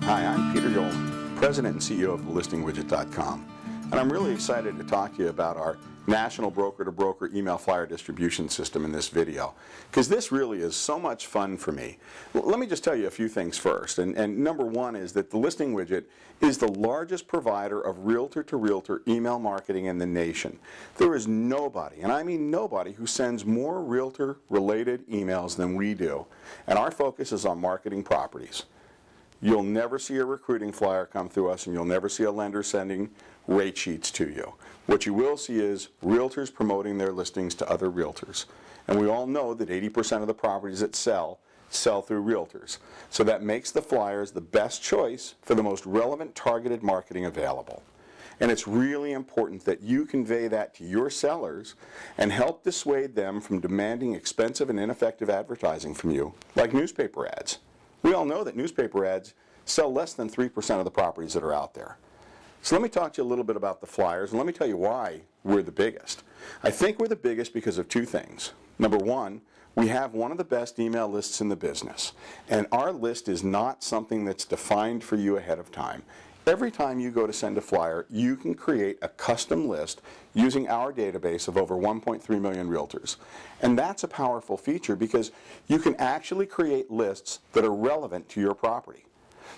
Hi, I'm Peter Yolen, President and CEO of listingwidget.com, and I'm really excited to talk to you about our national broker-to-broker email flyer distribution system in this video, because this really is so much fun for me. Let me just tell you a few things first, and number one is that the Listing Widget is the largest provider of realtor-to-realtor email marketing in the nation. There is nobody, and I mean nobody, who sends more realtor-related emails than we do, and our focus is on marketing properties. You'll never see a recruiting flyer come through us, and you'll never see a lender sending rate sheets to you. What you will see is realtors promoting their listings to other realtors. And we all know that 80% of the properties that sell through realtors. So that makes the flyers the best choice for the most relevant targeted marketing available. And it's really important that you convey that to your sellers and help dissuade them from demanding expensive and ineffective advertising from you, like newspaper ads. We all know that newspaper ads sell less than 3% of the properties that are out there. So let me talk to you a little bit about the flyers, and let me tell you why we're the biggest. I think we're the biggest because of two things. Number one, we have one of the best email lists in the business, and our list is not something that's defined for you ahead of time. Every time you go to send a flyer, you can create a custom list using our database of over 1.3 million realtors. And that's a powerful feature because you can actually create lists that are relevant to your property.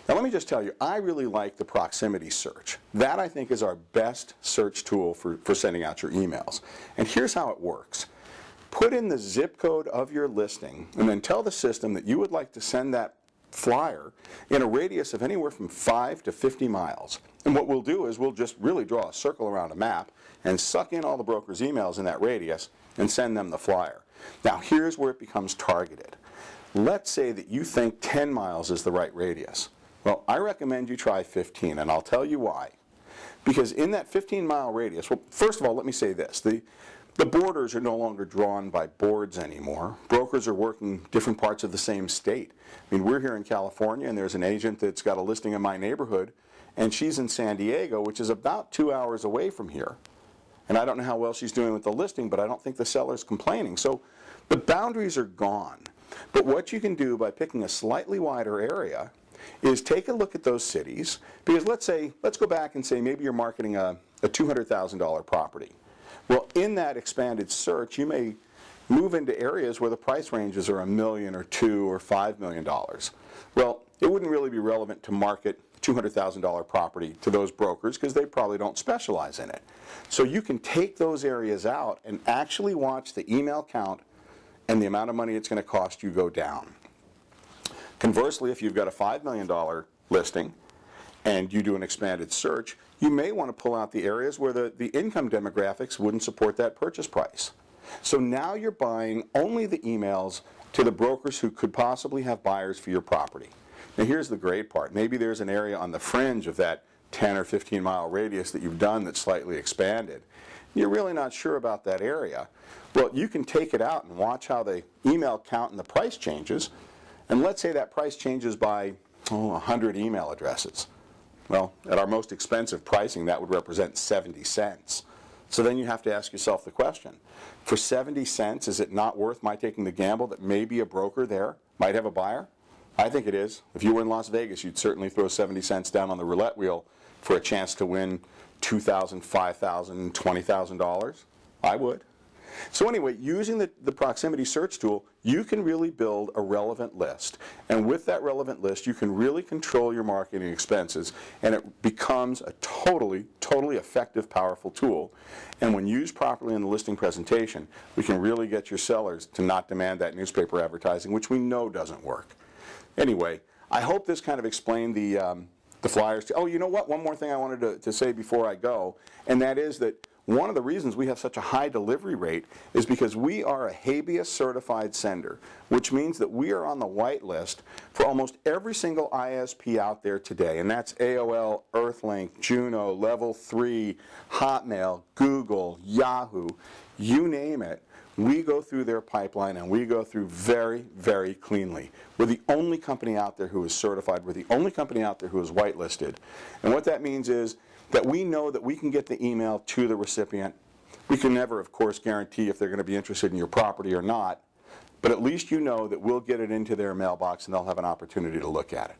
Now let me just tell you, I really like the proximity search. That I think is our best search tool for sending out your emails. And here's how it works. Put in the zip code of your listing and then tell the system that you would like to send that flyer in a radius of anywhere from 5 to 50 miles. And what we'll do is we'll just really draw a circle around a map and suck in all the brokers' emails in that radius and send them the flyer. Now here's where it becomes targeted. Let's say that you think 10 miles is the right radius. Well, I recommend you try 15, and I'll tell you why. Because in that 15-mile radius, well, first of all, let me say this. The borders are no longer drawn by boards anymore. Brokers are working different parts of the same state. I mean, we're here in California, and there's an agent that's got a listing in my neighborhood, and she's in San Diego, which is about 2 hours away from here. And I don't know how well she's doing with the listing, but I don't think the seller's complaining. So the boundaries are gone. But what you can do by picking a slightly wider area is take a look at those cities, because let's go back and say maybe you're marketing a $200,000 property. Well, in that expanded search, you may move into areas where the price ranges are $1 million or $2 or $5 million. Well, it wouldn't really be relevant to market a $200,000 property to those brokers because they probably don't specialize in it. So you can take those areas out and actually watch the email count and the amount of money it's going to cost you go down. Conversely, if you've got a $5 million listing and you do an expanded search, you may want to pull out the areas where the income demographics wouldn't support that purchase price. So now you're buying only the emails to the brokers who could possibly have buyers for your property. Now here's the great part. Maybe there's an area on the fringe of that 10 or 15 mile radius that you've done that's slightly expanded. You're really not sure about that area. Well, you can take it out and watch how the email count and the price changes. And let's say that price changes by 100 email addresses. Well, at our most expensive pricing, that would represent 70 cents. So then you have to ask yourself the question, for 70 cents, is it not worth my taking the gamble that maybe a broker there might have a buyer? I think it is. If you were in Las Vegas, you'd certainly throw 70 cents down on the roulette wheel for a chance to win $2,000, $5,000, $20,000. I would. So anyway, using the proximity search tool, you can really build a relevant list. And with that relevant list, you can really control your marketing expenses, and it becomes a totally effective, powerful tool. And when used properly in the listing presentation, we can really get your sellers to not demand that newspaper advertising, which we know doesn't work. Anyway, I hope this kind of explained the flyers. Oh, you know what? One more thing I wanted to say before I go, and that is that one of the reasons we have such a high delivery rate is because we are a habeas certified sender, which means that we are on the white list for almost every single ISP out there today, and that's AOL, Earthlink, Juno, Level 3, Hotmail, Google, Yahoo, you name it. We go through their pipeline, and we go through very, very cleanly. We're the only company out there who is certified. We're the only company out there who is whitelisted. And what that means is that we know that we can get the email to the recipient. We can never, of course, guarantee if they're going to be interested in your property or not, but at least you know that we'll get it into their mailbox and they'll have an opportunity to look at it.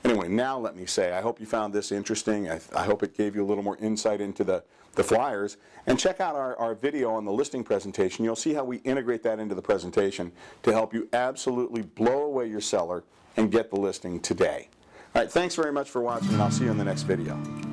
Anyway, now let me say, I hope you found this interesting. I hope it gave you a little more insight into the flyers. And check out our video on the listing presentation. You'll see how we integrate that into the presentation to help you absolutely blow away your seller and get the listing today. All right, thanks very much for watching, and I'll see you in the next video.